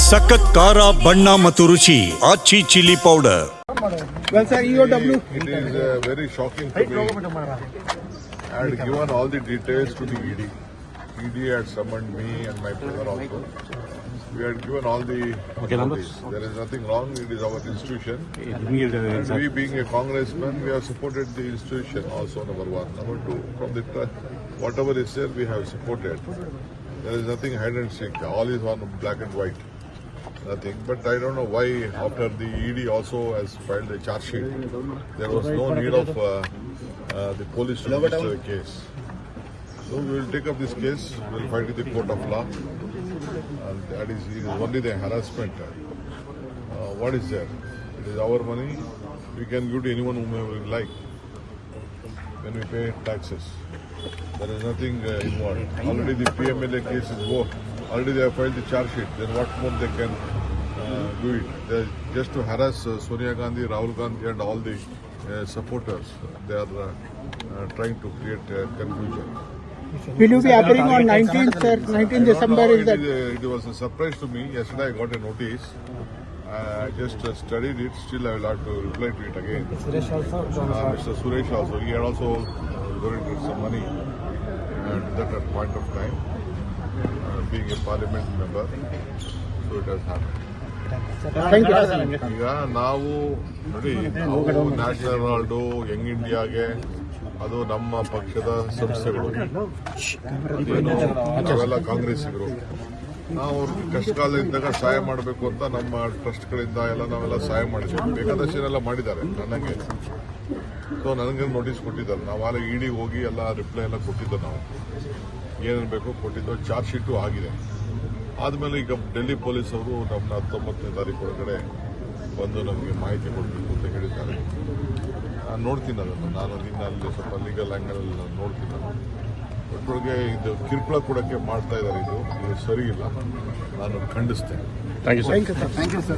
ಸಖತ್ ಖಾರ ಬಣ್ಣ ಮತ್ತು ರುಚಿ Aachi chilli powder. Well, sir, EOW. It is very shocking to me. I had given all the details to the ED. ED had summoned me and my brother also. We had given all the notice. There is nothing wrong. It is our institution. And we being a congressman, we have supported the institution also, number one. Number two, from the whatever is there, we have supported. There is nothing hide and seek. All is on black and white. Nothing. But I don't know why after the ED also has filed a charge sheet, there was no need of the police to register the case. So we will take up this case. We will fight in the court of law. And that is, it is only the harassment. What is there? It is our money. We can give to anyone whomever we like when we pay taxes. There is nothing involved. Already the PMLA case is over. Already they have filed the charge sheet. Then what more they can do it? Just to harass Sonia Gandhi, Rahul Gandhi and all the supporters. They are trying to create confusion. Will you be appearing on 19th, sir? 19th December is that? It was a surprise to me. Yesterday I got a notice. I just studied it. Still I will have to reply to it again. Mr. Suresh also. He had also donated some money at that point of time. Being a parliament member, so it has happened. Thank you. ಈಗ ನಾವು ನೋಡಿ, ನಾವು national ಹೆರಾಲ್ಡು, Young ಇಂಡಿಯಾಗೆ ಅದು ನಮ್ಮ ಪಕ್ಷದ ಸಂಸ್ಥೆಗಳು, ನಾವೆಲ್ಲ ಕಾಂಗ್ರೆಸ್ಸಿಗರು. ನಾವು ಅವ್ರಿಗೆ ಕಷ್ಟಕಾಲದಿಂದಾಗ ಸಹಾಯ ಮಾಡಬೇಕು ಅಂತ ನಮ್ಮ ಟ್ರಸ್ಟ್ಗಳಿಂದ ಎಲ್ಲ ನಾವೆಲ್ಲ ಸಹಾಯ ಮಾಡಿದ್ವಿ. ಬೇಕಾದಷ್ಟೇನೆಲ್ಲ ಮಾಡಿದ್ದಾರೆ ನನಗೆ. ಸೊ ನನಗೆ ನೋಟಿಸ್ ಕೊಟ್ಟಿದ್ದಾರೆ. ನಾವು ಆಗ ಇಡಿ ಹೋಗಿ ಎಲ್ಲ ರಿಪ್ಲೈ ಎಲ್ಲ ಕೊಟ್ಟಿದ್ದು. ನಾವು ಏನೇನು ಬೇಕೋ ಕೊಟ್ಟಿದ್ದು. ಚಾರ್ಜ್ ಶೀಟು ಆಗಿದೆ. ಆದಮೇಲೆ ಈಗ ಡೆಲ್ಲಿ ಪೊಲೀಸ್ ಅವರು ನಮ್ಮನ್ನ 19ನೇ ತಾರೀಕು ಒಳಗಡೆ ಬಂದು ನಮಗೆ ಮಾಹಿತಿ ಕೊಡಬೇಕು ಅಂತ ಹೇಳಿದ್ದಾರೆ. ನಾನು ನೋಡ್ತೀನಿ ಅದನ್ನು. ನಾನು ಇನ್ನು ಅಲ್ಲಿ ಸ್ವಲ್ಪ ಲೀಗಲ್ ಆ್ಯಂಗಲಲ್ಲಿ ನಾನು ನೋಡ್ತೀನಿ. ಒಟ್ಟೊಳಗೆ ಇದು ಕಿರುಕುಳ ಕೊಡೋಕ್ಕೆ ಮಾಡ್ತಾ ಇದ್ದಾರೆ. ಇದು ಸರಿ ಇಲ್ಲ. ನಾನು ಖಂಡಿಸ್ತೇನೆ. Thank you, sir.